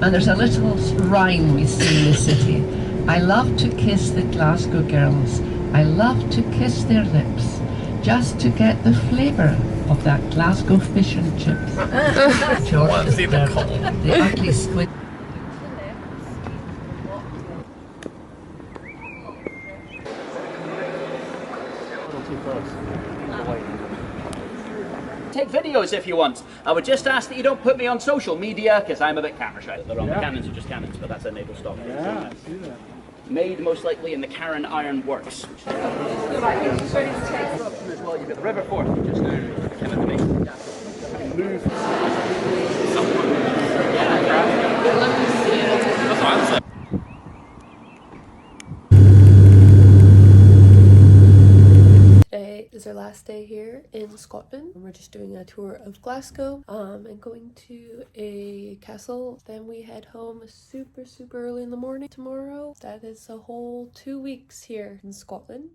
And there's a little rhyme we sing in the city. I love to kiss the Glasgow girls. I love to kiss their lips, just to get the flavour of that Glasgow fish and chips. George Want to see the cold. the ugly squid. Take videos if you want. I would just ask that you don't put me on social media because I'm a bit camera shy. They're on the cannons are just cannons, but that's a naval stock. Yeah, I see that. Made most likely in the Karen Iron Works. As well, you've got the River Forth, just kind of the main move. That's what I'm saying. Today is our last day here in Scotland. We're just doing a tour of Glasgow and going to a castle. Then we head home super early in the morning tomorrow. That is a whole 2 weeks here in Scotland.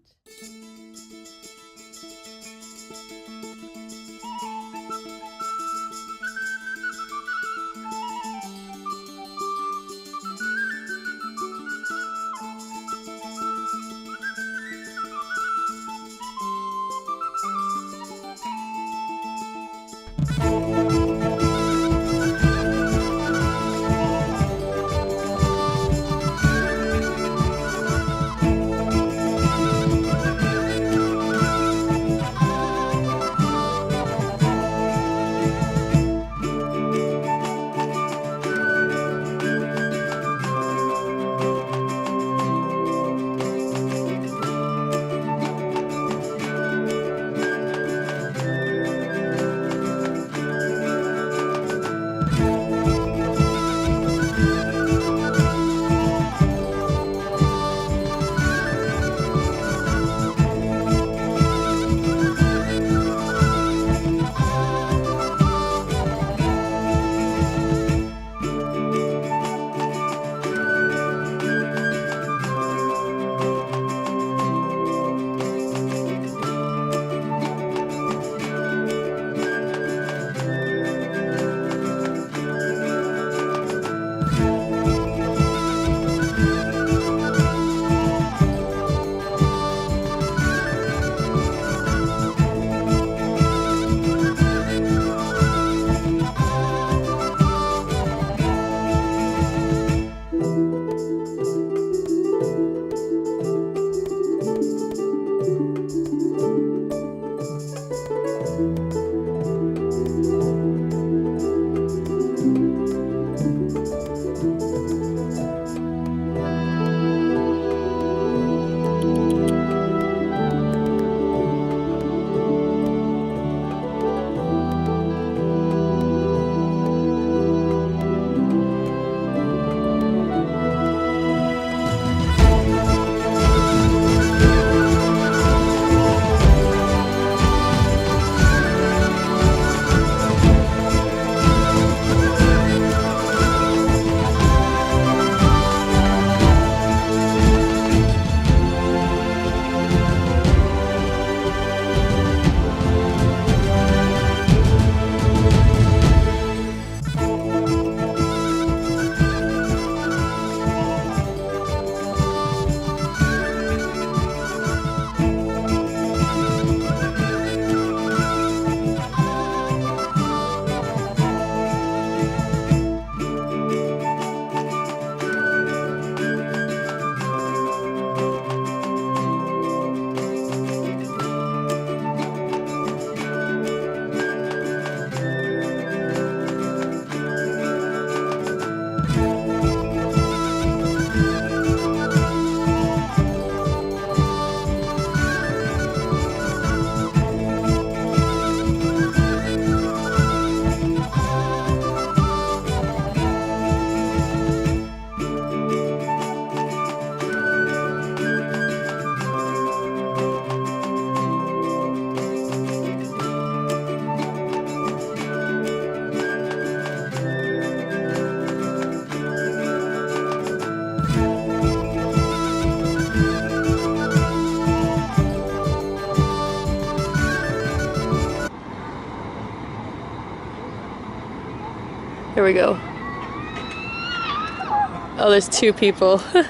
Here we go. Oh, there's two people. I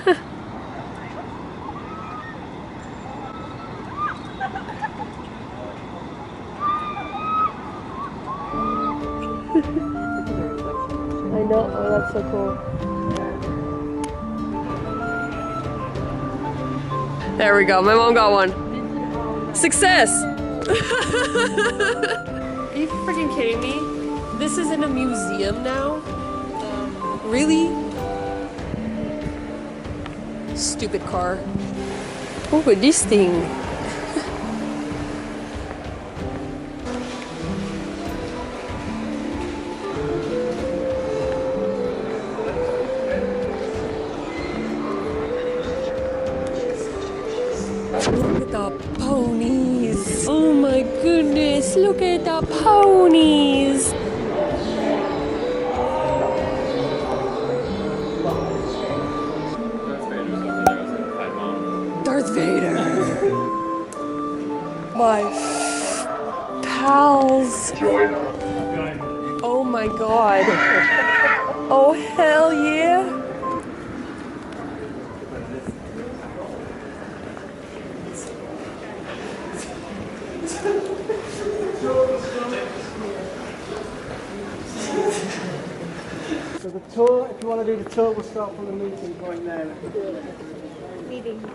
know. Oh, that's so cool. There we go. My mom got one. Success! Are you freaking kidding me? This is in a museum now? Really? Stupid car. Oh, this thing. Look at the ponies. Oh my goodness, look at the ponies. Darth Vader. My pals. Oh my god. Oh hell yeah. So the tour, if you want to do the tour, we'll start from the meeting point there.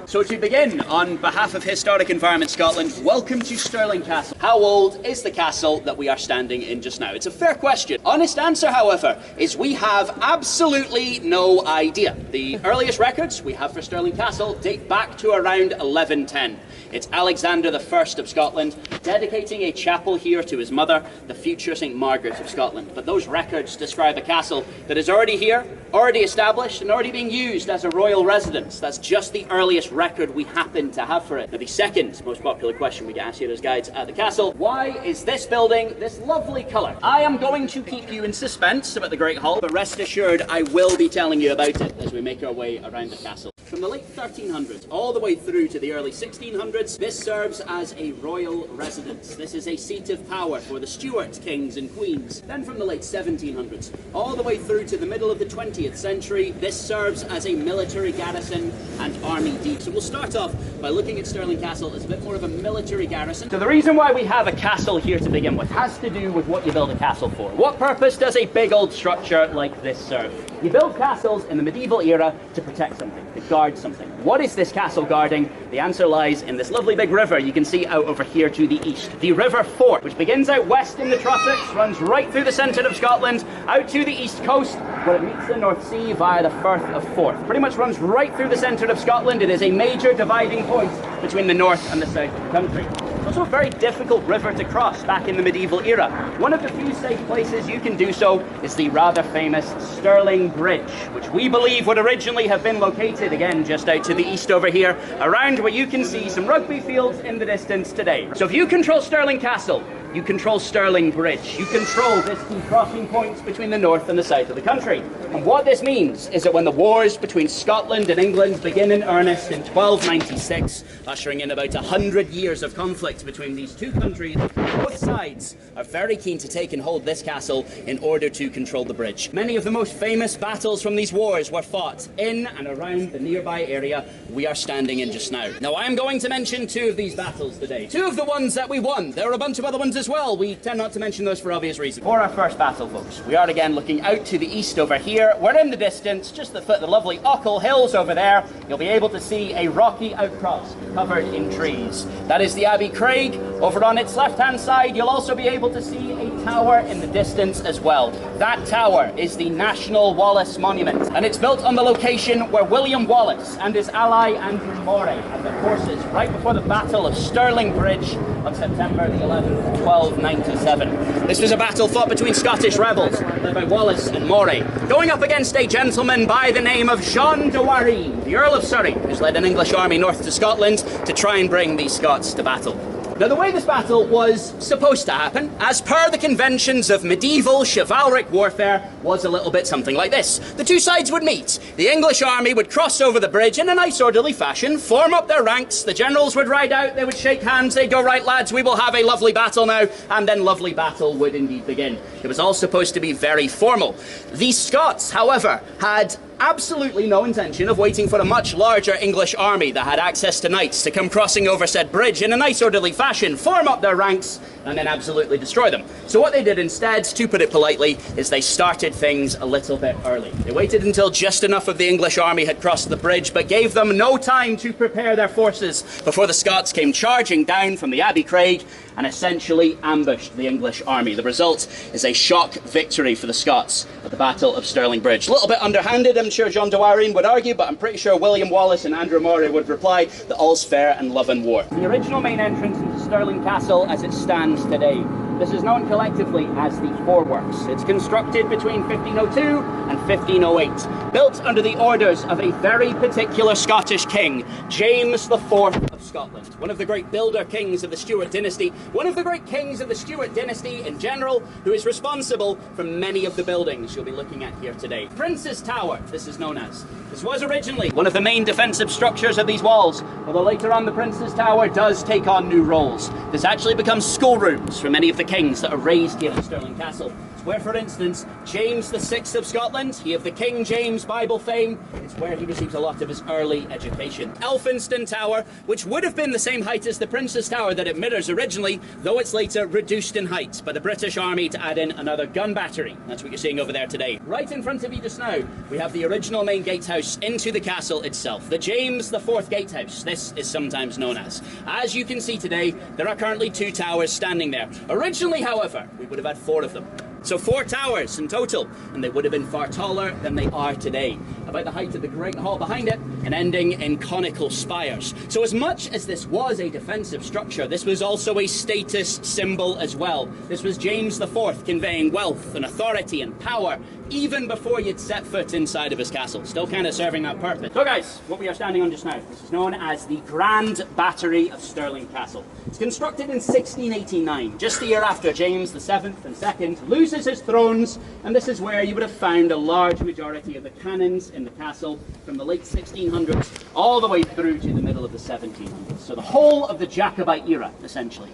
So to begin, on behalf of Historic Environment Scotland, welcome to Stirling Castle. How old is the castle that we are standing in just now? It's a fair question. Honest answer, however, is we have absolutely no idea. The earliest records we have for Stirling Castle date back to around 1110. It's Alexander I of Scotland dedicating a chapel here to his mother, the future St. Margaret of Scotland. But those records describe a castle that is already here, already established, and already being used as a royal residence. That's just the earliest record we happen to have for it. Now, the second most popular question we get asked here as guides at the castle: why is this building this lovely colour? I am going to keep you in suspense about the Great Hall, but rest assured I will be telling you about it as we make our way around the castle. From the late 1300s all the way through to the early 1600s, this serves as a royal residence. This is a seat of power for the Stuart kings and queens. Then from the late 1700s all the way through to the middle of the 20th century, this serves as a military garrison and army depot. So we'll start off by looking at Stirling Castle as a bit more of a military garrison. So the reason why we have a castle here to begin with has to do with what you build a castle for. What purpose does a big old structure like this serve? You build castles in the medieval era to protect something, to guard something. What is this castle guarding? The answer lies in this lovely big river you can see out over here to the east. The River Forth, which begins out west in the Trossachs, runs right through the centre of Scotland, out to the east coast, where it meets the North Sea via the Firth of Forth. Pretty much runs right through the centre of Scotland. It is a major dividing point between the north and the south of the country. It's also a very difficult river to cross back in the medieval era. One of the few safe places you can do so is the rather famous Stirling Bridge, which we believe would originally have been located, again, just out to the east over here, around where you can see some rugby fields in the distance today. So if you control Stirling Castle, you control Stirling Bridge. You control this key crossing points between the north and the south of the country. And what this means is that when the wars between Scotland and England begin in earnest in 1296, ushering in about 100 years of conflict between these two countries, both sides are very keen to take and hold this castle in order to control the bridge. Many of the most famous battles from these wars were fought in and around the nearby area we are standing in just now. Now, I am going to mention two of these battles today. Two of the ones that we won. There are a bunch of other ones as well. We tend not to mention those for obvious reasons. For our first battle, folks, we are again looking out to the east over here. We're in the distance, just the foot of the lovely Ochil Hills over there. You'll be able to see a rocky outcross covered in trees. That is the Abbey Craig. Over on its left-hand side, you'll also be able to see a tower in the distance as well. That tower is the National Wallace Monument, and it's built on the location where William Wallace and his ally Andrew Moray had their forces right before the Battle of Stirling Bridge on September the 11th, 1297. This was a battle fought between Scottish rebels led by Wallace and Moray, going up against a gentleman by the name of John de Warenne, the Earl of Surrey, who's led an English army north to Scotland to try and bring these Scots to battle. Now, the way this battle was supposed to happen, as per the conventions of medieval chivalric warfare, was a little bit something like this. The two sides would meet. The English army would cross over the bridge in a nice orderly fashion, form up their ranks, the generals would ride out, they would shake hands, they'd go, right lads, we will have a lovely battle now, and then lovely battle would indeed begin. It was all supposed to be very formal. The Scots, however, had absolutely no intention of waiting for a much larger English army that had access to knights to come crossing over said bridge in a nice orderly fashion, form up their ranks, and then absolutely destroy them. So what they did instead, to put it politely, is they started things a little bit early. They waited until just enough of the English army had crossed the bridge, but gave them no time to prepare their forces before the Scots came charging down from the Abbey Craig and essentially ambushed the English army. The result is a shock victory for the Scots at the Battle of Stirling Bridge. A little bit underhanded, I'm sure Jean de Warine would argue, but I'm pretty sure William Wallace and Andrew Murray would reply that all's fair and love and war. The original main entrance into Stirling Castle as it stands today. This is known collectively as the Four Works. It's constructed between 1502 and 1508, built under the orders of a very particular Scottish king, James IV of Scotland, one of the great builder kings of the Stuart dynasty, one of the great kings of the Stuart dynasty in general, who is responsible for many of the buildings you'll be looking at here today. Prince's Tower, this is known as. This was originally one of the main defensive structures of these walls, although later on the Prince's Tower does take on new roles. This actually becomes schoolrooms for many of the kings that are raised here in Stirling Castle. It's where, for instance, James VI of Scotland, he of the King James Bible fame, it's where he receives a lot of his early education. Elphinstone Tower, which would have been the same height as the Prince's Tower that it mirrors originally, though it's later reduced in height by the British Army to add in another gun battery. That's what you're seeing over there today. Right in front of you just now, we have the original main gatehouse into the castle itself, the James IV Gatehouse, this is sometimes known as. As you can see today, there are currently 2 towers standing there. Originally, however, we would have had 4 of them. So 4 towers in total, and they would have been far taller than they are today, about the height of the Great Hall behind it, and ending in conical spires. So as much as this was a defensive structure, this was also a status symbol as well. This was James IV conveying wealth and authority and power, even before you'd set foot inside of his castle, still kind of serving that purpose. So guys, what we are standing on just now, this is known as the Grand Battery of Stirling Castle. It's constructed in 1689, just the year after James VII and II loses his thrones, and this is where you would have found a large majority of the cannons in the castle from the late 1600s all the way through to the middle of the 1700s. So the whole of the Jacobite era, essentially.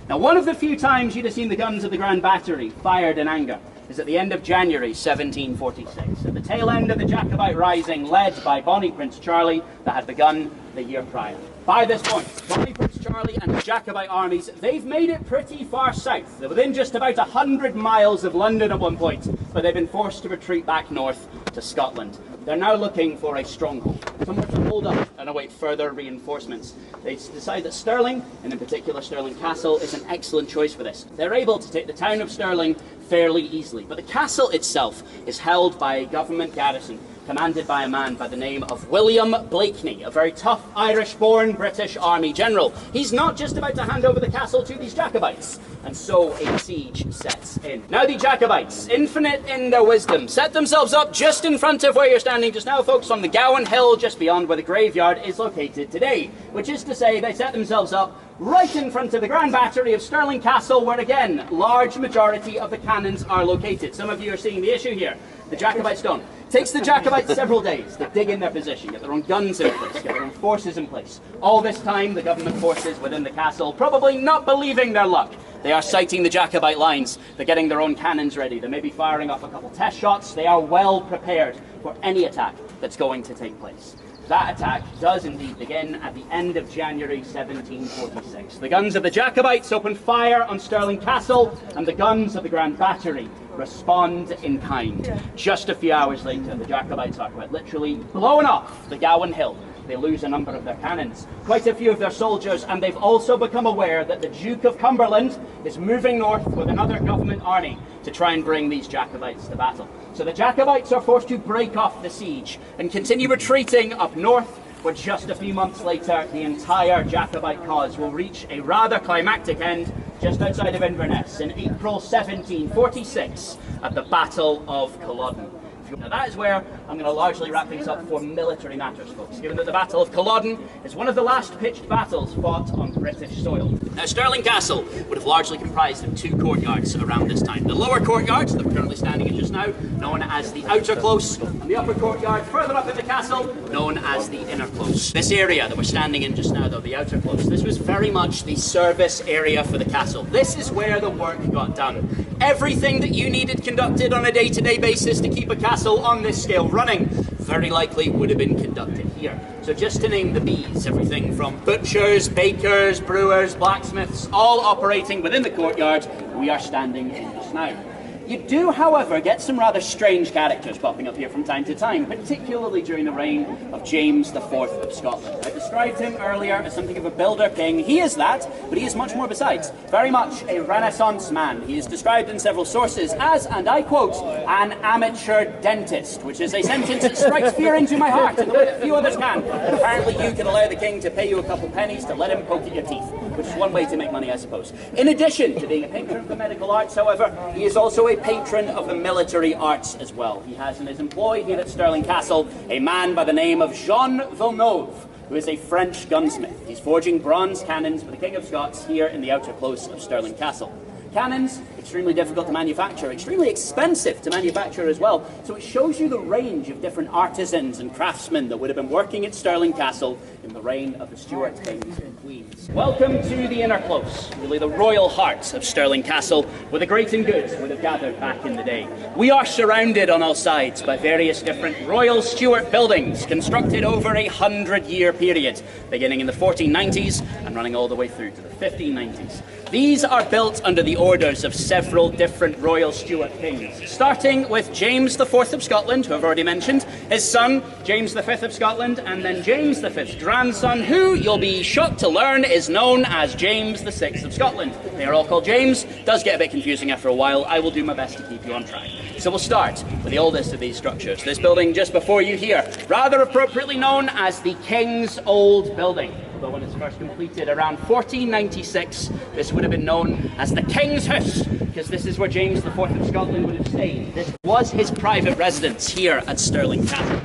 Now, one of the few times you'd have seen the guns of the Grand Battery fired in anger is at the end of January 1746, at the tail end of the Jacobite Rising led by Bonnie Prince Charlie that had begun the year prior. By this point, Bonnie Prince Charlie and the Jacobite armies, they've made it pretty far south. They're within just about 100 miles of London at one point, but they've been forced to retreat back north to Scotland. They're now looking for a stronghold, somewhere to hold up and await further reinforcements. They decide that Stirling, and in particular Stirling Castle, is an excellent choice for this. They're able to take the town of Stirling fairly easily, but the castle itself is held by a government garrison commanded by a man by the name of William Blakeney, a very tough Irish-born British Army general. He's not just about to hand over the castle to these Jacobites, and so a siege sets in. Now the Jacobites, infinite in their wisdom, set themselves up just in front of where you're standing just now, folks, on the Gowan Hill, just beyond where the graveyard is located today, which is to say they set themselves up right in front of the Grand Battery of Stirling Castle, where again, large majority of the cannons are located. Some of you are seeing the issue here. The Jacobites don't. It takes the Jacobites several days to dig in their position, get their own guns in place, get their own forces in place. All this time, the government forces within the castle, probably not believing their luck. They are sighting the Jacobite lines. They're getting their own cannons ready. They may be firing off a couple test shots. They are well prepared for any attack that's going to take place. That attack does indeed begin at the end of January 1746. The guns of the Jacobites open fire on Stirling Castle, and the guns of the Grand Battery respond in kind. Just a few hours later, the Jacobites are quite literally blown off the Gowan Hill. They lose a number of their cannons, quite a few of their soldiers, and they've also become aware that the Duke of Cumberland is moving north with another government army to try and bring these Jacobites to battle. So the Jacobites are forced to break off the siege and continue retreating up north, where just a few months later the entire Jacobite cause will reach a rather climactic end just outside of Inverness in April 1746 at the Battle of Culloden. Now that is where I'm going to largely wrap things up for military matters, folks, given that the Battle of Culloden is one of the last pitched battles fought on British soil. Now Stirling Castle would have largely comprised of 2 courtyards around this time. The lower courtyard that we're currently standing in just now, known as the Outer Close, and the upper courtyard further up in the castle, known as the Inner Close. This area that we're standing in just now, though, the Outer Close, this was very much the service area for the castle. This is where the work got done. Everything that you needed conducted on a day-to-day basis to keep a castle on this scale running. very likely would have been conducted here. So just to name the bees, everything from butchers, bakers, brewers, blacksmiths, all operating within the courtyard we are standing in just now. You do, however, get some rather strange characters popping up here from time to time, particularly during the reign of James IV of Scotland. I described him earlier as something of a builder king. He is that, but he is much more besides. Very much a Renaissance man. He is described in several sources as, and I quote, an amateur dentist, which is a sentence that strikes fear into my heart in the way that few others can. But apparently you can allow the king to pay you a couple pennies to let him poke at your teeth, which is one way to make money, I suppose. In addition to being a patron of the medical arts, however, he is also a patron of the military arts as well. He has in his employ here at Stirling Castle a man by the name of Jean Villeneuve, who is a French gunsmith. He's forging bronze cannons for the King of Scots here in the outer close of Stirling Castle. Cannons, extremely difficult to manufacture, extremely expensive to manufacture as well. So it shows you the range of different artisans and craftsmen that would have been working at Stirling Castle in the reign of the Stuart kings and queens. Welcome to the inner close, really the royal heart of Stirling Castle, where the great and good would have gathered back in the day. We are surrounded on all sides by various different royal Stuart buildings constructed over a 100-year period, beginning in the 1490s and running all the way through to the 1590s. These are built under the orders of several different royal Stuart kings, starting with James IV of Scotland, who I've already mentioned, his son, James V of Scotland, and then James V's grandson, who, you'll be shocked to learn, is known as James VI of Scotland. They are all called James. Does get a bit confusing after a while. I will do my best to keep you on track. So we'll start with the oldest of these structures, this building just before you here, rather appropriately known as the King's Old Building. But when it's first completed around 1496, this would have been known as the King's House, because this is where James IV of Scotland would have stayed. This was his private residence here at Stirling Castle.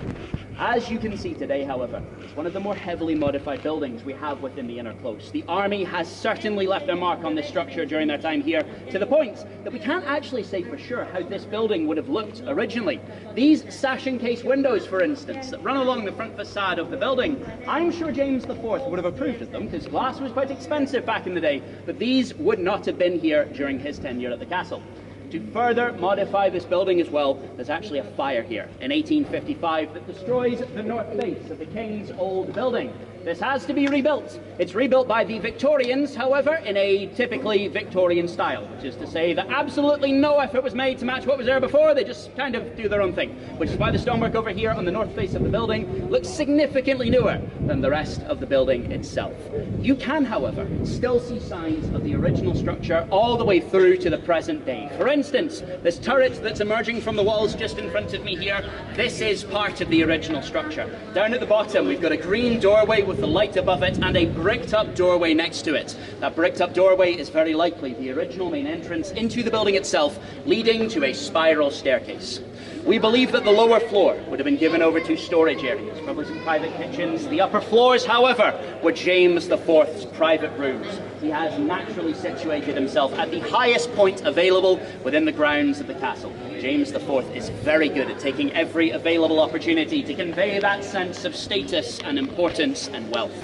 As you can see today, however, it's one of the more heavily modified buildings we have within the inner close. The army has certainly left their mark on this structure during their time here, to the point that we can't actually say for sure how this building would have looked originally. These sash and case windows, for instance, that run along the front facade of the building, I'm sure James IV would have approved of them, because glass was quite expensive back in the day, but these would not have been here during his tenure at the castle. To further modify this building as well, there's actually a fire here in 1855 that destroys the north face of the King's Old Building. This has to be rebuilt. It's rebuilt by the Victorians, however, in a typically Victorian style, which is to say that absolutely no effort was made to match what was there before. They just kind of do their own thing, which is why the stonework over here on the north face of the building looks significantly newer than the rest of the building itself. You can, however, still see signs of the original structure all the way through to the present day. For instance, this turret that's emerging from the walls just in front of me here, this is part of the original structure. Down at the bottom, we've got a green doorway with the light above it and a bricked up doorway next to it. That bricked up doorway is very likely the original main entrance into the building itself, leading to a spiral staircase. We believe that the lower floor would have been given over to storage areas, probably some private kitchens. The upper floors, however, were James IV's private rooms. He has naturally situated himself at the highest point available within the grounds of the castle. James IV is very good at taking every available opportunity to convey that sense of status and importance and wealth.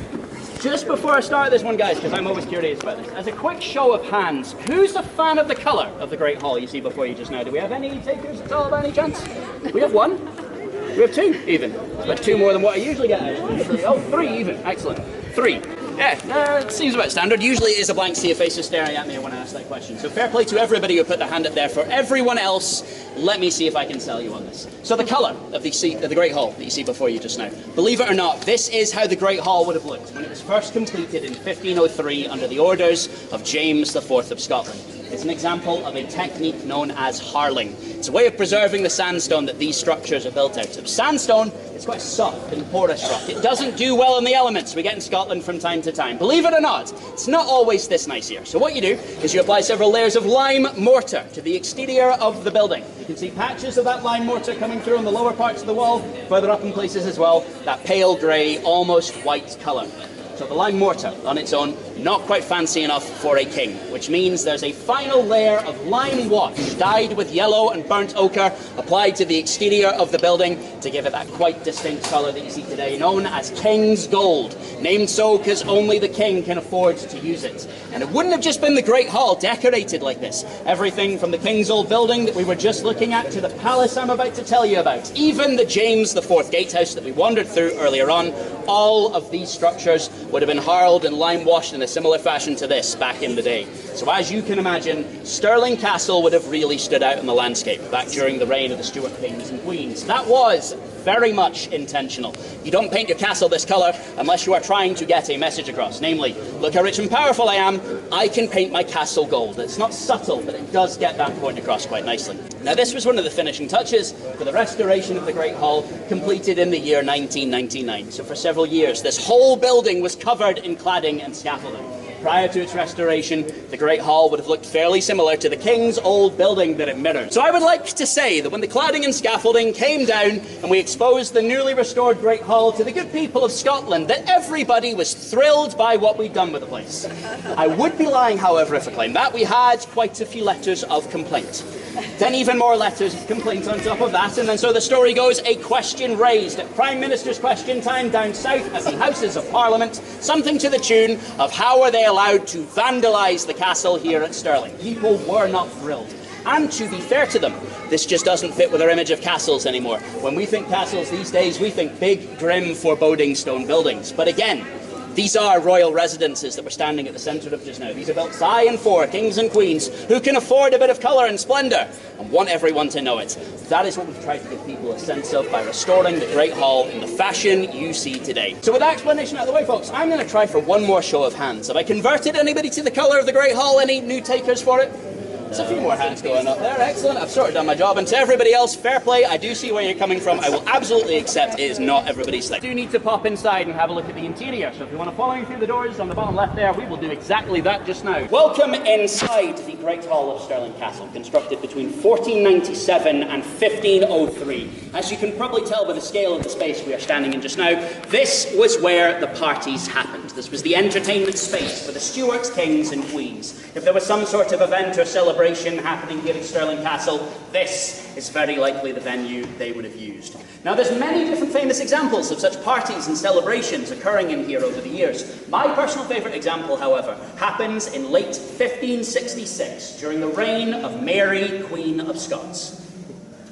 Just before I start this one, guys, because I'm always curious about this, as a quick show of hands, who's a fan of the colour of the Great Hall you see before you just now? Do we have any takers at all by any chance? We have one. We have two, even. It's about two more than what I usually get, actually. Oh, three even. Excellent. Three. Yeah, it seems about standard. Usually it is a blank sea of faces staring at me when I ask that question. So fair play to everybody who put their hand up there. For everyone else, let me see if I can sell you on this. So the colour of the Great Hall that you see before you just now. Believe it or not, this is how the Great Hall would have looked when it was first completed in 1503 under the orders of James IV of Scotland. It's an example of a technique known as harling. It's a way of preserving the sandstone that these structures are built out of. Sandstone is quite soft and porous rock. It doesn't do well in the elements we get in Scotland from time to time. Believe it or not, it's not always this nice here. So what you do is you apply several layers of lime mortar to the exterior of the building. You can see patches of that lime mortar coming through on the lower parts of the wall, further up in places as well, that pale grey, almost white colour. So the lime mortar on its own not quite fancy enough for a king, which means there's a final layer of lime wash dyed with yellow and burnt ochre applied to the exterior of the building to give it that quite distinct colour that you see today, known as King's Gold, named so because only the king can afford to use it. And it wouldn't have just been the Great Hall decorated like this. Everything from the King's Old Building that we were just looking at to the palace I'm about to tell you about, even the James IV Gatehouse that we wandered through earlier on, all of these structures would have been harled and lime washed in a similar fashion to this back in the day. So as you can imagine, Stirling Castle would have really stood out in the landscape back during the reign of the Stuart kings and queens. That was very much intentional. You don't paint your castle this colour unless you are trying to get a message across, namely, look how rich and powerful I am, I can paint my castle gold. It's not subtle, but it does get that point across quite nicely. Now this was one of the finishing touches for the restoration of the Great Hall, completed in the year 1999. So for several years, this whole building was covered in cladding and scaffolding. Prior to its restoration, the Great Hall would have looked fairly similar to the King's Old Building that it mirrored. So I would like to say that when the cladding and scaffolding came down and we exposed the newly restored Great Hall to the good people of Scotland, that everybody was thrilled by what we'd done with the place. I would be lying, however, if I claimed that. We had quite a few letters of complaint. Then even more letters of complaint on top of that, and then so the story goes, a question raised at Prime Minister's question time down south at the Houses of Parliament, something to the tune of how are they allowed to vandalise the castle here at Stirling. People were not thrilled. And to be fair to them, this just doesn't fit with our image of castles anymore. When we think castles these days, we think big, grim, foreboding stone buildings. But again, these are royal residences that we're standing at the centre of just now. These are built by and for kings and queens who can afford a bit of colour and splendour and want everyone to know it. That is what we've tried to give people a sense of by restoring the Great Hall in the fashion you see today. So with that explanation out of the way, folks, I'm going to try for one more show of hands. Have I converted anybody to the colour of the Great Hall? Any new takers for it? There's a few more hands going up there. Excellent. I've sort of done my job. And to everybody else, fair play. I do see where you're coming from. I will absolutely accept it is not everybody's thing. I do need to pop inside and have a look at the interior. So if you want to follow me through the doors on the bottom left there, we will do exactly that just now. Welcome inside the Great Hall of Stirling Castle, constructed between 1497 and 1503. As you can probably tell by the scale of the space we are standing in just now, this was where the parties happened. This was the entertainment space for the Stuarts, kings and queens. If there was some sort of event or celebration happening here at Stirling Castle, this is very likely the venue they would have used. Now there's many different famous examples of such parties and celebrations occurring in here over the years. My personal favourite example, however, happens in late 1566 during the reign of Mary, Queen of Scots.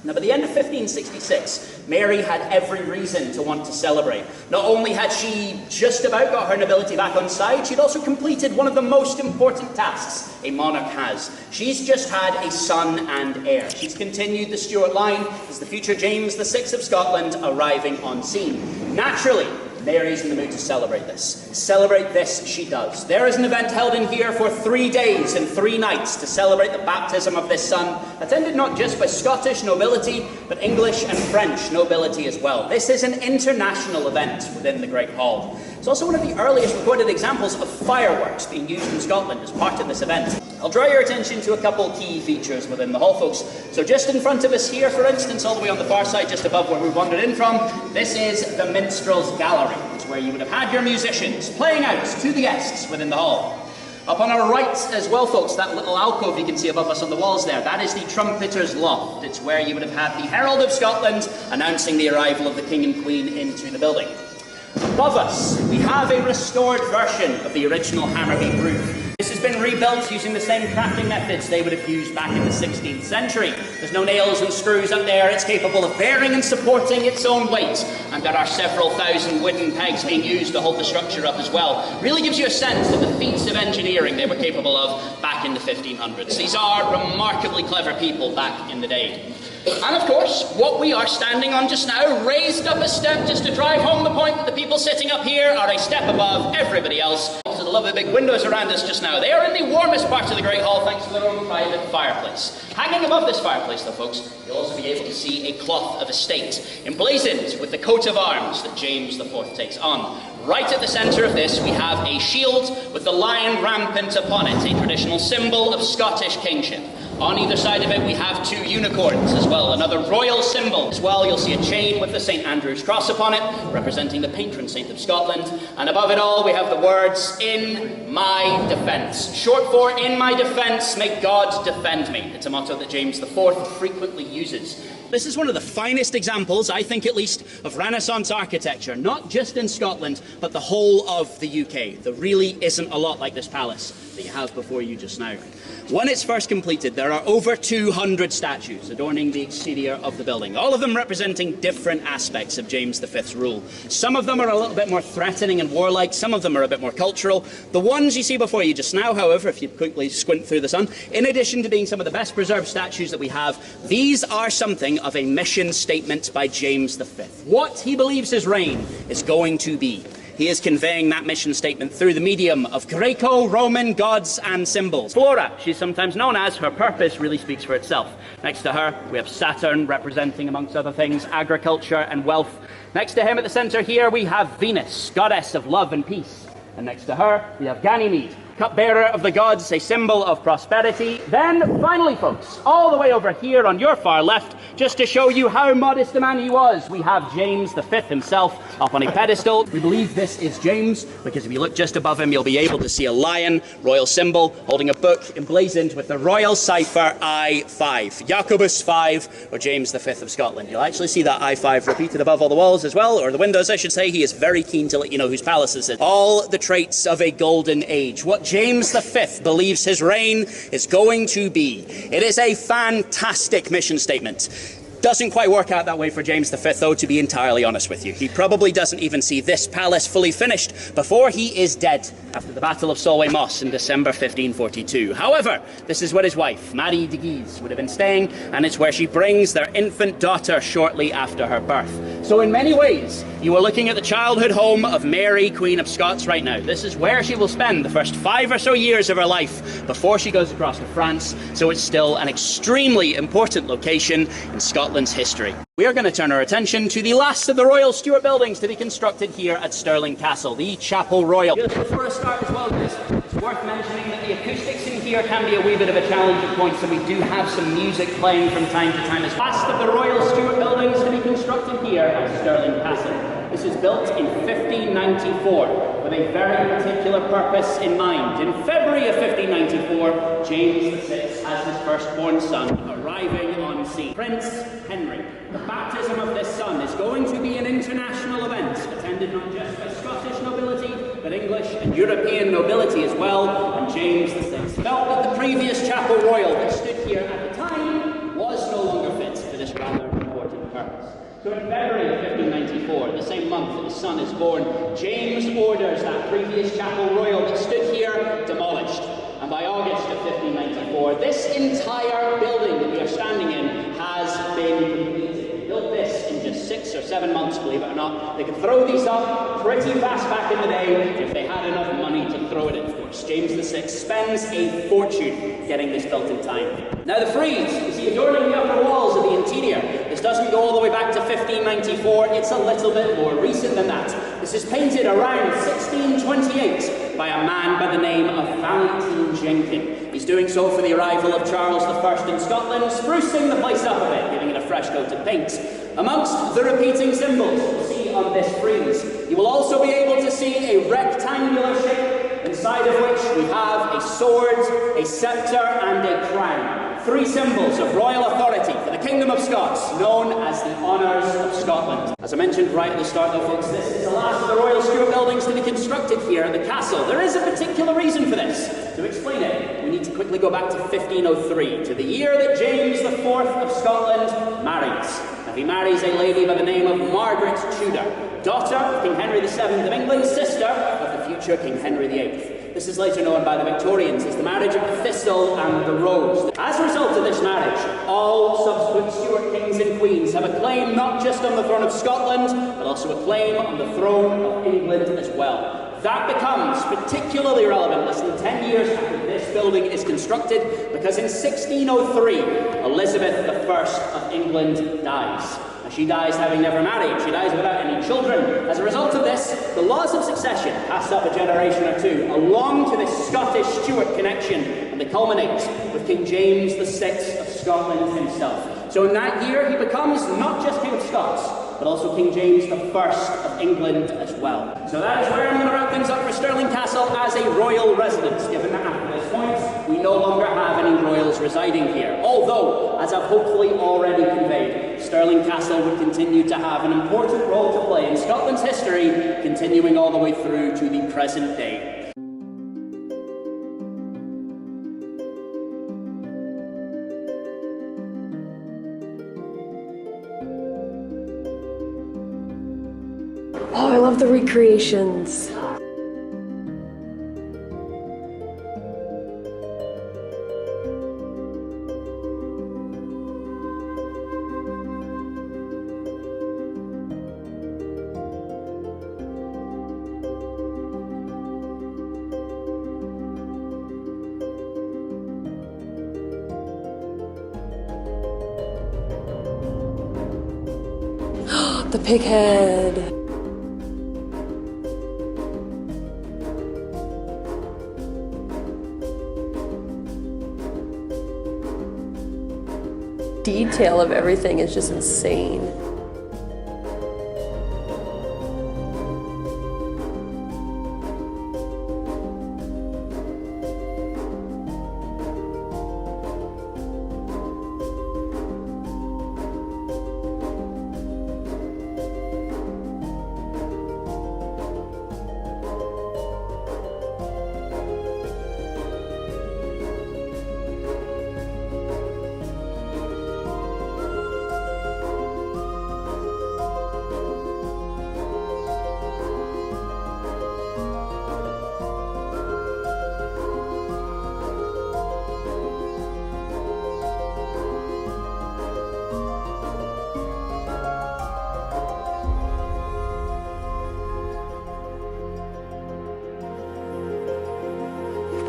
Now, by the end of 1566, Mary had every reason to want to celebrate. Not only had she just about got her nobility back on side, she'd also completed one of the most important tasks a monarch has. She's just had a son and heir. She's continued the Stuart line as the future James VI of Scotland arriving on scene. Naturally, Mary's in the mood to celebrate this. Celebrate this she does. There is an event held in here for 3 days and 3 nights to celebrate the baptism of this son, attended not just by Scottish nobility, but English and French nobility as well. This is an international event within the Great Hall. It's also one of the earliest recorded examples of fireworks being used in Scotland as part of this event. I'll draw your attention to a couple key features within the hall, folks. So just in front of us here, for instance, all the way on the far side, just above where we wandered in from, this is the Minstrel's Gallery. It's where you would have had your musicians playing out to the guests within the hall. Up on our right as well, folks, that little alcove you can see above us on the walls there, that is the Trumpeter's Loft. It's where you would have had the Herald of Scotland announcing the arrival of the King and Queen into the building. Above us, we have a restored version of the original Hammerby roof. This has been rebuilt using the same crafting methods they would have used back in the 16th century. There's no nails and screws up there. It's capable of bearing and supporting its own weight. And there are several thousand wooden pegs being used to hold the structure up as well. Really gives you a sense of the feats of engineering they were capable of back in the 1500s. These are remarkably clever people back in the day. And of course, what we are standing on just now, raised up a step just to drive home the point that the people sitting up here are a step above everybody else. Also, the lovely big windows around us just now, they are in the warmest part of the Great Hall thanks to their own private fireplace. Hanging above this fireplace though, folks, you'll also be able to see a cloth of estate, emblazoned with the coat of arms that James IV takes on. Right at the centre of this, we have a shield with the lion rampant upon it, a traditional symbol of Scottish kingship. On either side of it, we have two unicorns as well, another royal symbol. As well, you'll see a chain with the St. Andrew's cross upon it, representing the patron saint of Scotland. And above it all, we have the words, "In my defence." Short for, "In my defence, may God defend me." It's a motto that James IV frequently uses. This is one of the finest examples, I think at least, of Renaissance architecture, not just in Scotland, but the whole of the UK. There really isn't a lot like this palace that you have before you just now. When it's first completed, there are over 200 statues adorning the exterior of the building, all of them representing different aspects of James V's rule. Some of them are a little bit more threatening and warlike, some of them are a bit more cultural. The ones you see before you just now, however, if you quickly squint through the sun, in addition to being some of the best preserved statues that we have, these are something of a mission statement by James V. What he believes his reign is going to be. He is conveying that mission statement through the medium of Greco-Roman gods and symbols. Flora, she's sometimes known as, her purpose really speaks for itself. Next to her, we have Saturn, representing, amongst other things, agriculture and wealth. Next to him at the centre here, we have Venus, goddess of love and peace. And next to her, we have Ganymede, cupbearer of the gods, a symbol of prosperity. Then, finally, folks, all the way over here on your far left, just to show you how modest a man he was, we have James V himself up on a pedestal. We believe this is James because if you look just above him, you'll be able to see a lion, royal symbol, holding a book emblazoned with the royal cipher I5, Jacobus 5, or James V of Scotland. You'll actually see that I5 repeated above all the walls as well, or the windows, I should say. He is very keen to let you know whose palace this is. All the traits of a golden age. What James V believes his reign is going to be. It is a fantastic mission statement. Doesn't quite work out that way for James V, though, to be entirely honest with you. He probably doesn't even see this palace fully finished before he is dead after the Battle of Solway Moss in December 1542. However, this is where his wife, Marie de Guise, would have been staying, and it's where she brings their infant daughter shortly after her birth. So in many ways, you are looking at the childhood home of Mary, Queen of Scots right now. This is where she will spend the first 5 or so years of her life before she goes across to France, so it's still an extremely important location in Scotland's history. We are going to turn our attention to the last of the Royal Stuart buildings to be constructed here at Stirling Castle, the Chapel Royal. Just before I start as well, guys, it's worth mentioning that the acoustics in here can be a wee bit of a challenge at points, so we do have some music playing from time to time. As last of the Royal Stuart buildings to be constructed here at Stirling Castle. This is built in 1594 with a very particular purpose in mind. In February of 1594, James VI has his firstborn son arriving on scene, Prince Henry. The baptism of this son is going to be an international event, attended not just by Scottish nobility, but English and European nobility as well, and James VI felt that the previous Chapel Royal that stood here at the time was no longer fit for this rather important purpose. So in February of 1594, the same month that his son is born, James orders that previous Chapel Royal that stood here demolished. And by August of 1594, this entire building that we are standing in has been completed. They built this in just 6 or 7 months, believe it or not. They could throw these up pretty fast back in the day if they had enough money to throw it in, of course. James VI spends a fortune getting this built in time. Now the frieze, you see adorning the upper walls of the interior, this doesn't go all the way back to 1594, it's a little bit more recent than that. This is painted around 1628 by a man by the name of Valentine Jenkin. He's doing so for the arrival of Charles I in Scotland, sprucing the place up a bit, giving it a fresh coat of paint. Amongst the repeating symbols you'll see on this frieze, you will also be able to see a rectangular shape, inside of which we have a sword, a sceptre and a crown. 3 symbols of royal authority for the Kingdom of Scots, known as the Honours of Scotland. As I mentioned right at the start though, folks, this is the last of the Royal Stuart buildings to be constructed here at the castle. There is a particular reason for this. To explain it, we need to quickly go back to 1503, to the year that James IV of Scotland marries. Now, he marries a lady by the name of Margaret Tudor, daughter of King Henry VII of England, sister of the future King Henry VIII. This is later known by the Victorians as the marriage of the thistle and the rose. As a result of this marriage, all subsequent Stuart kings and queens have a claim not just on the throne of Scotland, but also a claim on the throne of England as well. That becomes particularly relevant less than 10 years after this building is constructed, because in 1603, Elizabeth I of England dies. Now, She dies having never married. She dies without any children. As a result of this, the laws of succession pass up a generation or two along to this Scottish-Stuart connection, and they culminate with King James VI of Scotland himself. So in that year, he becomes not just King of Scots, but also King James I of England as well. So that is where I'm going to wrap things up for Stirling Castle as a royal residence, given that after this point, we no longer have any royals residing here. Although, as I've hopefully already conveyed, Stirling Castle would continue to have an important role to play in Scotland's history, continuing all the way through to the present day. Oh, I love the recreations. The pig head. Detail of everything is just insane.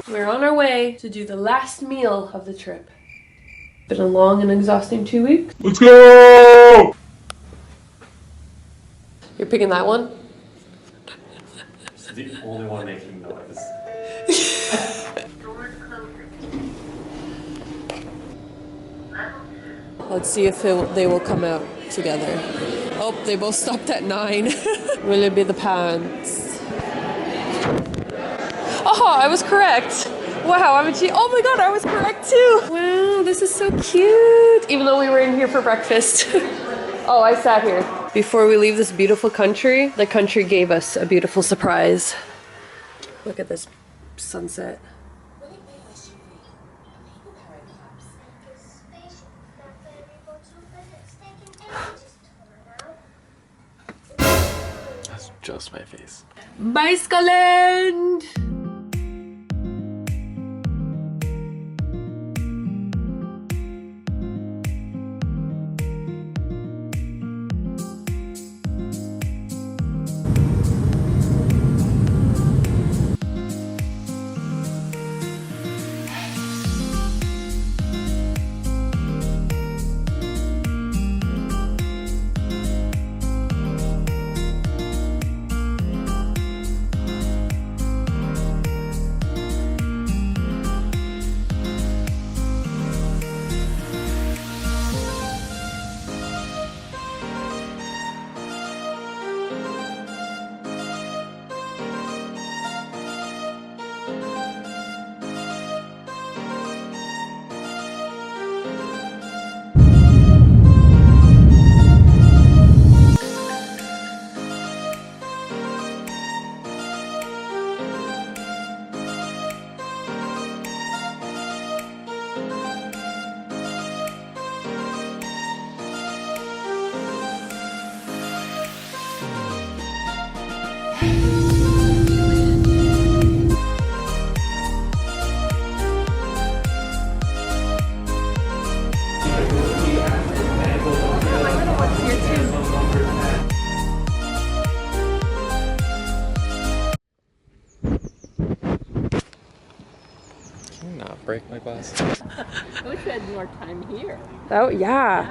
We're on our way to do the last meal of the trip. Been a long and exhausting 2 weeks. Let's go! You're picking that one? It's the only one making noise. Let's see if they will come out together. Oh, they both stopped at 9. Will it be the pants? Oh, I was correct. Wow, I'm a cheat. Oh my god, I was correct too. Wow, this is so cute. Even though we were in here for breakfast. Oh, I sat here. Before we leave this beautiful country, the country gave us a beautiful surprise. Look at this sunset. That's just my face. Bye, Scotland! Break my glass. I wish we had more time here. Oh, yeah.